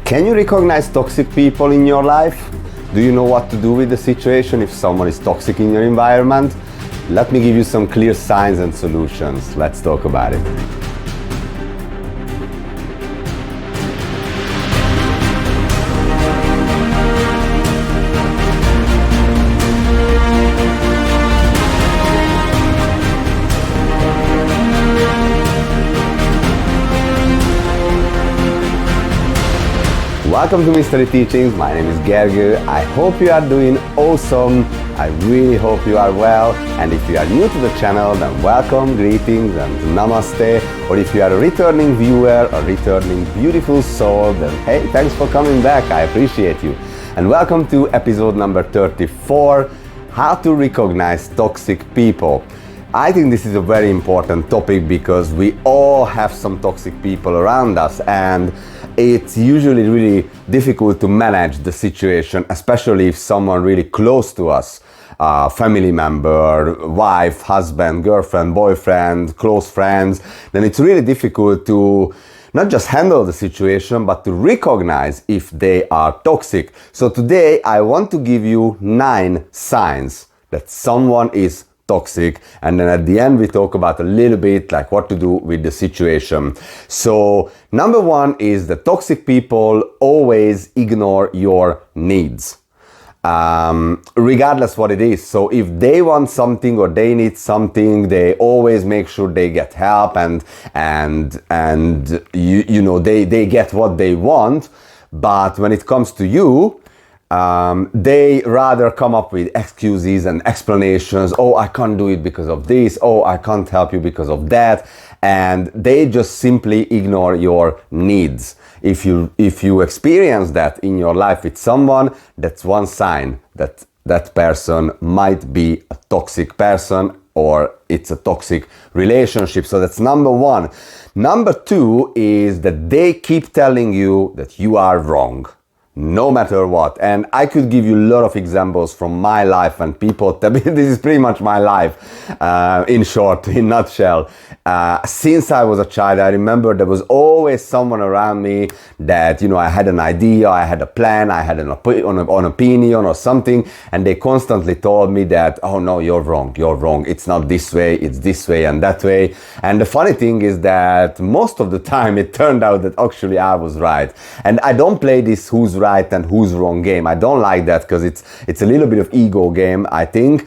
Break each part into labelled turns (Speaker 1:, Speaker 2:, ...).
Speaker 1: Can you recognize toxic people in your life? Do you know what to do with the situation if someone is toxic in your environment? Let me give you some clear signs and solutions. Let's talk about it. Welcome to Mystery Teachings. My name is Gergő. I hope you are doing awesome. I really hope you are well. And if you are new to the channel, then welcome, greetings, and namaste. Or if you are a returning viewer, a returning beautiful soul, then hey, thanks for coming back. I appreciate you. And welcome to episode number 34, How to Recognize Toxic People. I think this is a very important topic because we all have some toxic people around us, and it's usually really difficult to manage the situation, especially if someone really close to us, family member, wife, husband, girlfriend, boyfriend, close friends, then it's really difficult to not just handle the situation, but to recognize if they are toxic. So today I want to give you 9 signs that someone is toxic, and then at the end we talk about a little bit like what to do with the situation. So number 1 is that toxic people always ignore your needs, regardless what it is. So if they want something or they need something, they always make sure they get help and you know they get what they want. But when it comes to you, they rather come up with excuses and explanations. Oh, I can't do it because of this. Oh, I can't help you because of that. And they just simply ignore your needs. If you experience that in your life with someone, that's one sign that that person might be a toxic person or it's a toxic relationship. So that's number 1. Number 2 is that they keep telling you that you are wrong, no matter what. And I could give you a lot of examples from my life, and people tell me this is pretty much my life, in short, in nutshell. Since I was a child, I remember there was always someone around me that, you know, I had an idea, I had a plan, I had an opinion or something, and they constantly told me that, oh no, you're wrong, it's not this way, it's this way and that way. And the funny thing is that most of the time it turned out that actually I was right. And I don't play this who's right and who's wrong game. I don't like that because it's a little bit of ego game, I think.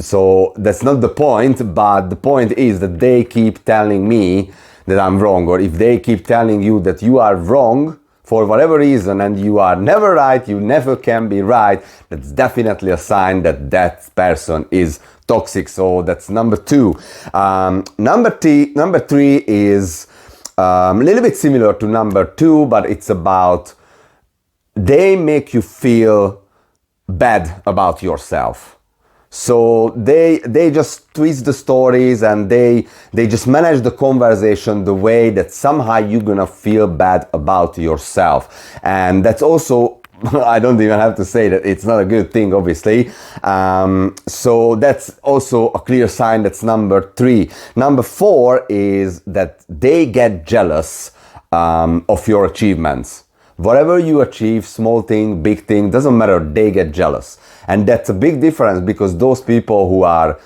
Speaker 1: So that's not the point, but the point is that they keep telling me that I'm wrong, or if they keep telling you that you are wrong for whatever reason and you are never right, you never can be right, that's definitely a sign that that person is toxic. So that's number 2. Number 3 is a little bit similar to number 2, but it's about they make you feel bad about yourself. So they just twist the stories and they just manage the conversation the way that somehow you're gonna feel bad about yourself. And that's also, I don't even have to say that it's not a good thing, obviously. So that's also a clear sign. That's number 3. Number 4 is that they get jealous of your achievements. Whatever you achieve, small thing, big thing, doesn't matter, they get jealous. And that's a big difference, because those people who are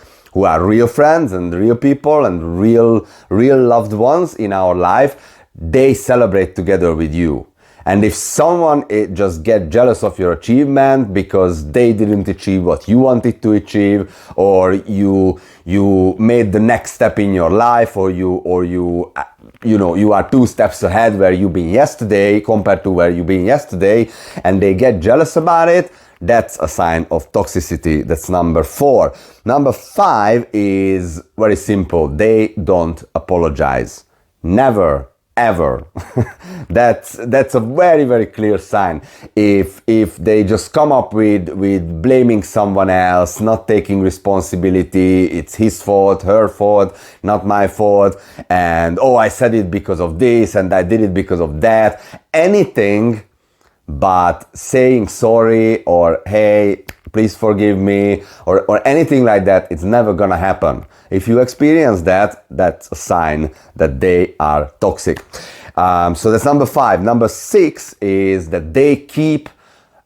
Speaker 1: real friends and real people and real loved ones in our life, they celebrate together with you. And if someone just get jealous of your achievement because they didn't achieve what you wanted to achieve, or you made the next step in your life, or you are 2 steps ahead where you've been yesterday compared to where you've been yesterday, and they get jealous about it, that's a sign of toxicity. That's number 4. Number 5 is very simple. They don't apologize. Never. Ever. That's a very, very clear sign. If they just come up with blaming someone else, not taking responsibility, it's his fault, her fault, not my fault, and oh, I said it because of this and I did it because of that, anything but saying sorry or hey, please forgive me, or anything like that, it's never gonna happen. If you experience that, that's a sign that they are toxic. So that's number 5. Number 6 is that they keep,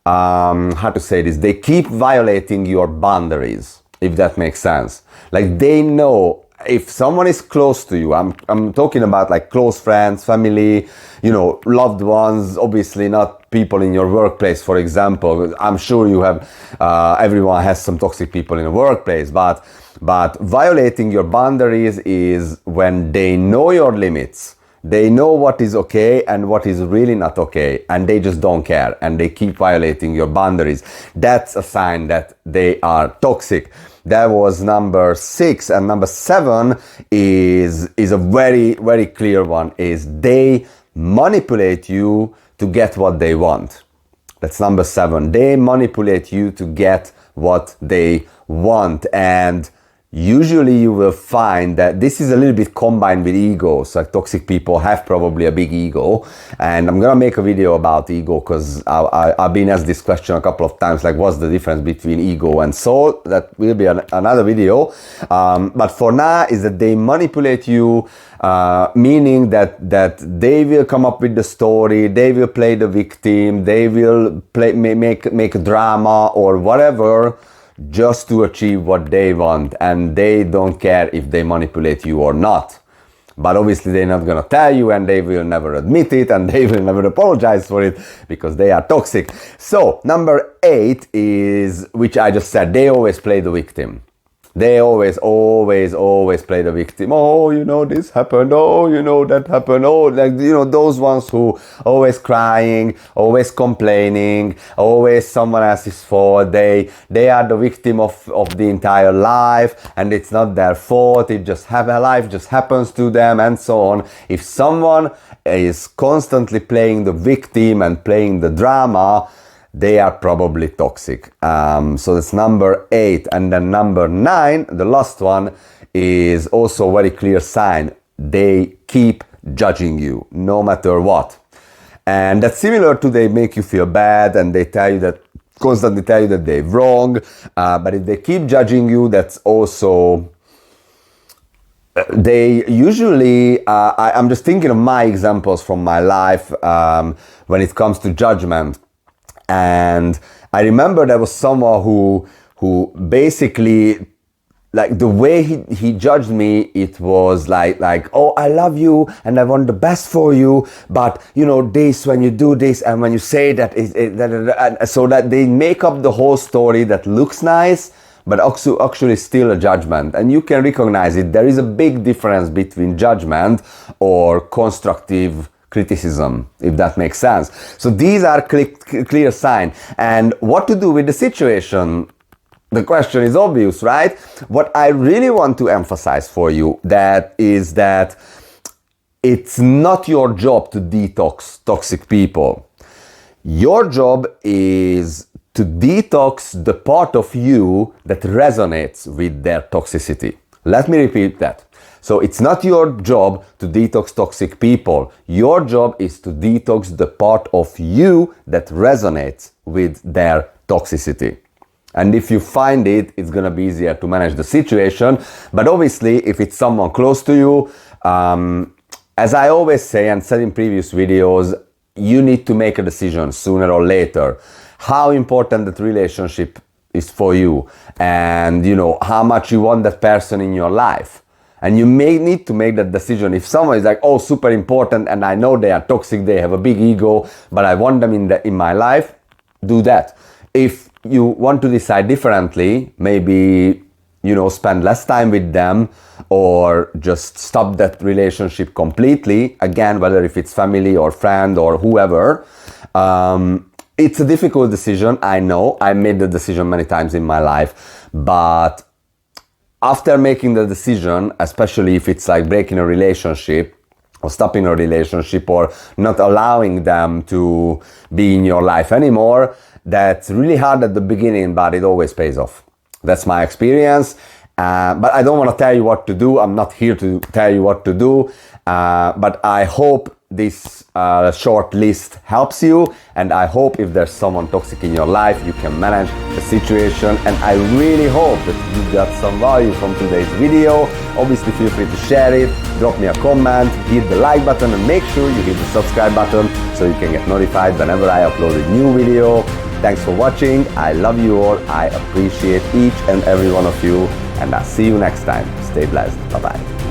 Speaker 1: how to say this, they keep violating your boundaries, if that makes sense. Like they know if someone is close to you, I'm talking about like close friends, family, loved ones, obviously not people in your workplace, for example. I'm sure you have, everyone has some toxic people in the workplace, but violating your boundaries is when they know your limits. They know what is okay and what is really not okay, and they just don't care, and they keep violating your boundaries. That's a sign that they are toxic. That was number 6. And number 7 is a very, very clear one, is they manipulate you to get what they want. That's number 7. They manipulate you to get what they want. And usually you will find that this is a little bit combined with ego. So like toxic people have probably a big ego, and I'm gonna make a video about ego because I've been asked this question a couple of times, like what's the difference between ego and soul. That will be another video, but for now is that they manipulate you, meaning that they will come up with the story, they will play the victim, they will make a drama or whatever, just to achieve what they want, and they don't care if they manipulate you or not. But obviously they're not gonna tell you, and they will never admit it, and they will never apologize for it because they are toxic. So number 8 is, which I just said, they always play the victim. They always play the victim. Oh, this happened. Oh, that happened. Oh, like, those ones who always crying, always complaining, always someone else's fault. They are the victim of the entire life, and it's not their fault. Life just happens to them, and so on. If someone is constantly playing the victim and playing the drama, they are probably toxic. So that's number 8. And then number 9, the last one, is also a very clear sign. They keep judging you, no matter what. And that's similar to they make you feel bad, and they constantly tell you that they're wrong. But if they keep judging you, that's also... They usually, I'm just thinking of my examples from my life when it comes to judgment. And I remember there was someone who basically, like the way he judged me, it was like, oh, I love you and I want the best for you, but this, when you do this and when you say that, so that they make up the whole story that looks nice, but actually still a judgment. And you can recognize it. There is a big difference between judgment or constructive criticism, if that makes sense. So these are clear signs. And what to do with the situation? The question is obvious, right? What I really want to emphasize for you is that it's not your job to detox toxic people. Your job is to detox the part of you that resonates with their toxicity. Let me repeat that. So it's not your job to detox toxic people. Your job is to detox the part of you that resonates with their toxicity. And if you find it, it's gonna be easier to manage the situation. But obviously, if it's someone close to you, as I always say and said in previous videos, you need to make a decision sooner or later. How important that relationship is for you, and how much you want that person in your life. And you may need to make that decision. If someone is like, oh, super important, and I know they are toxic, they have a big ego, but I want them in my life, do that. If you want to decide differently, maybe, spend less time with them, or just stop that relationship completely. Again, whether if it's family or friend or whoever, it's a difficult decision. I know I made the decision many times in my life, but after making the decision, especially if it's like breaking a relationship or stopping a relationship or not allowing them to be in your life anymore, that's really hard at the beginning, but it always pays off. That's my experience. But I don't want to tell you what to do. I'm not here to tell you what to do. But I hope this short list helps you, and I hope if there's someone toxic in your life, you can manage the situation. And I really hope that you got some value from today's video. Obviously, feel free to share it, drop me a comment, hit the like button, and make sure you hit the subscribe button so you can get notified whenever I upload a new video. Thanks for watching. I love you all. I appreciate each and every one of you, and I'll see you next time. Stay blessed. Bye-bye.